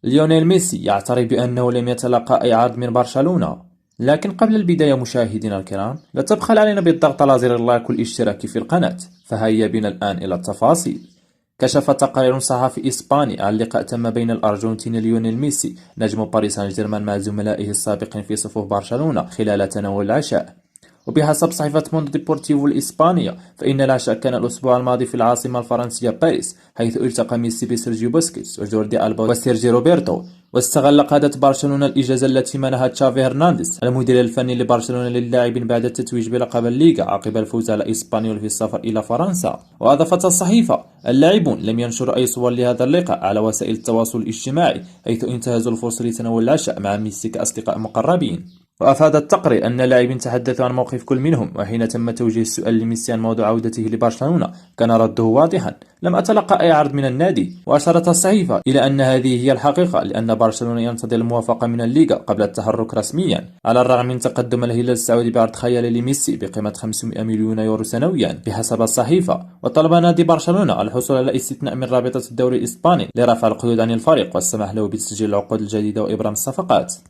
ليونيل ميسي يعترف بأنه لم يتلقى أي عرض من برشلونة. لكن قبل البداية مشاهدينا الكرام، لا تبخل علينا بالضغط على زر اللايك والاشتراك في القناة. فهيا بنا الآن إلى التفاصيل. كشف تقرير صحفي إسباني عن لقاء تم بين الأرجنتيني ليونيل ميسي نجم باريس سان جيرمان مع زملائه السابقين في صفوف برشلونة خلال تناول العشاء. وبحسب صحيفة موندو ديبورتيفو الإسبانية، فإن العشاء كان الأسبوع الماضي في العاصمة الفرنسية باريس، حيث التقى ميسي بسيرجيو بوسكيتس وجوردي ألبا وسيرجي روبرتو. واستغل قادة برشلونة الإجازة التي منحها تشافي هرنانديز المدير الفني لبرشلونة للاعبين بعد التتويج بلقب الليغا عقب الفوز على إسبانيول في السفر إلى فرنسا. وأضافت الصحيفة: اللاعبون لم ينشروا أي صور لهذا اللقاء على وسائل التواصل الاجتماعي، حيث انتهزوا الفرصة لتناول العشاء مع ميسي كأصدقاء مقربين. وأفاد التقرير أن اللاعبين تحدثوا عن موقف كل منهم، وحين تم توجيه السؤال لميسي عن موضوع عودته لبرشلونة كان رده واضحا: لم أتلقى أي عرض من النادي. وأشارت الصحيفة إلى أن هذه هي الحقيقة، لأن برشلونة ينتظر الموافقة من الليغا قبل التحرك رسميا، على الرغم من تقدم الهلال السعودي بعرض خيالي لميسي بقيمة 500 مليون يورو سنويا بحسب الصحيفة. وطلب نادي برشلونة الحصول على استثناء من رابطة الدوري الإسباني لرفع القيود عن الفريق والسماح له بتسجيل العقود الجديدة وإبرام الصفقات.